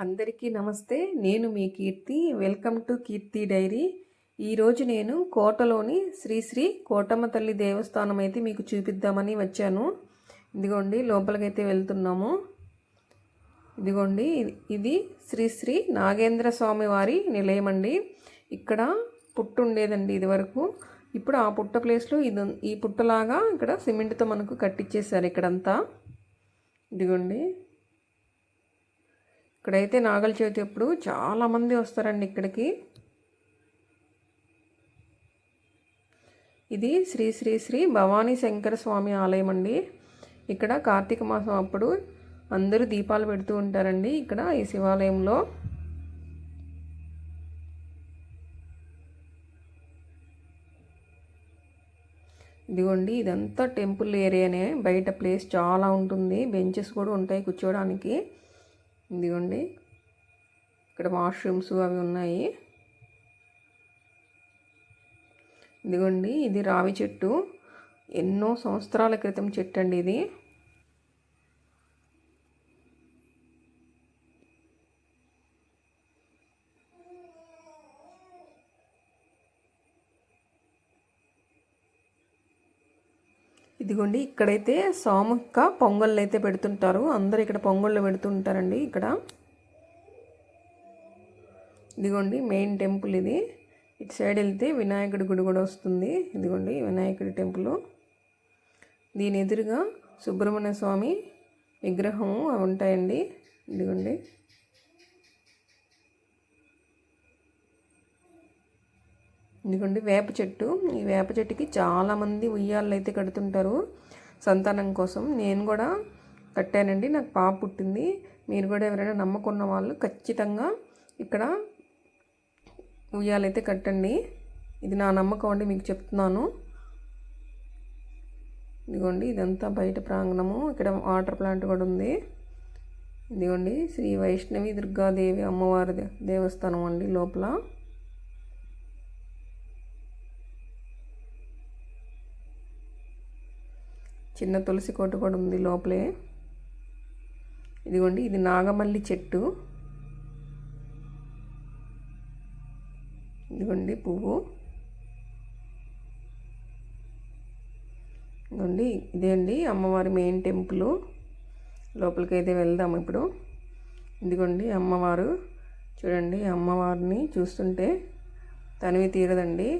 అందరికీ నమస్తే. నేను మీ Keerthi. Welcome to Keerthi diary. ఈరోజు నేను కోటలోని శ్రీ శ్రీ కోటమ్మ తల్లి దేవస్థానం అయితే మీకు చూపిద్దామని వచ్చాను. ఇదిగోండి లోపలికైతే వెళ్తున్నాము. ఇదిగోండి ఇది శ్రీ శ్రీ నాగేంద్ర స్వామి వారి నిలయం అండి. ఇక్కడ పుట్టు ఉండేదండి ఇదివరకు. ఇప్పుడు ఆ పుట్ట ప్లేస్లో ఈ పుట్టలాగా ఇక్కడ సిమెంట్తో మనకు కట్టించేశారు ఇక్కడంతా. ఇదిగోండి ఇక్కడైతే నాగల చవితి అప్పుడు చాలామంది వస్తారండి ఇక్కడికి. ఇది శ్రీ శ్రీ శ్రీ భవానీ శంకర స్వామి ఆలయం అండి. ఇక్కడ కార్తీక మాసం అప్పుడు అందరూ దీపాలు పెడుతూ ఉంటారండి ఇక్కడ ఈ శివాలయంలో. ఇదిగోండి ఇదంతా టెంపుల్ ఏరియానే. బయట ప్లేస్ చాలా ఉంటుంది, బెంచెస్ కూడా ఉంటాయి కూర్చోడానికి. ఇదిగోండి ఇక్కడ వాష్రూమ్స్ అవి ఉన్నాయి. ఇదిగోండి ఇది రావి చెట్టు, ఎన్నో సంవత్సరాల క్రితం చెట్టు అండి ఇది. ఇదిగోండి ఇక్కడైతే సామూహిక పొంగళ్ళు అయితే పెడుతుంటారు. అందరు ఇక్కడ పొంగళ్ళు పెడుతుంటారండి ఇక్కడ. ఇదిగోండి మెయిన్ టెంపుల్ ఇది. ఇటు సైడ్ వెళ్తే వినాయకుడి గుడి కూడా వస్తుంది. ఇదిగోండి వినాయకుడి టెంపుల్. దీని ఎదురుగా సుబ్రహ్మణ్య స్వామి విగ్రహము అవి ఉంటాయండి. ఇదిగోండి ఇదిగోండి వేప చెట్టు. ఈ వేప చెట్టుకి చాలామంది ఉయ్యాళ్ళు అయితే కడుతుంటారు సంతానం కోసం. నేను కూడా కట్టానండి, నాకు పాప పుట్టింది. మీరు కూడా ఎవరైనా నమ్మకున్న వాళ్ళు ఖచ్చితంగా ఇక్కడ ఉయ్యాలైతే కట్టండి. ఇది నా నమ్మకం అండి, మీకు చెప్తున్నాను. ఇదిగోండి ఇదంతా బయట ప్రాంగణము. ఇక్కడ వాటర్ ప్లాంట్ కూడా ఉంది. ఇదిగోండి శ్రీ వైష్ణవి దుర్గాదేవి అమ్మవారి దేవస్థానం అండి లోపల. చిన్న తులసి కోట కూడా ఉంది లోపలే. ఇదిగోండి ఇది నాగమల్లి చెట్టు. ఇదిగోండి పువ్వు. ఇదిగోండి ఇదే అండి అమ్మవారి మెయిన్ టెంపుల్. లోపలికి అయితే వెళ్దాం ఇప్పుడు. ఇదిగోండి అమ్మవారు. చూడండి అమ్మవారిని చూస్తుంటే తనివి తీరదండి.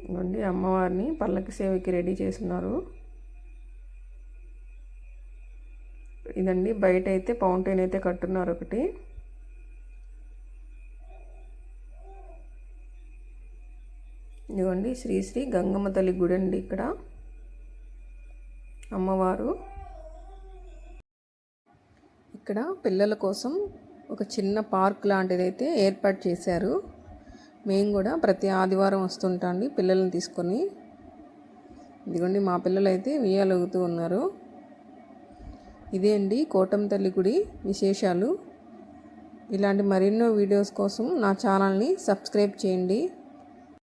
ఇదిగోండి అమ్మవారిని పల్లకి సేవకి రెడీ చేస్తున్నారు. ఇదండి బయట అయితే ఫౌంటైన్ అయితే కట్టున్నారు ఒకటి. ఇదిగోండి శ్రీ శ్రీ గంగమ్మ తల్లి గుడి అండి ఇక్కడ అమ్మవారు. ఇక్కడ పిల్లల కోసం ఒక చిన్న పార్క్ లాంటిది అయితే ఏర్పాటు చేశారు. మేము కూడా ప్రతి ఆదివారం వస్తుంటాం అండి పిల్లల్ని తీసుకొని. ఇదిగోండి మా పిల్లలు అయితే ఉయ్యాలూగుతూ ఉన్నారు. ఇదే అండి కోటమ్మ తల్లి గుడి విశేషాలు. ఇలాంటి మరెన్నో వీడియోస్ కోసం నా ఛానల్ని సబ్స్క్రైబ్ చేయండి.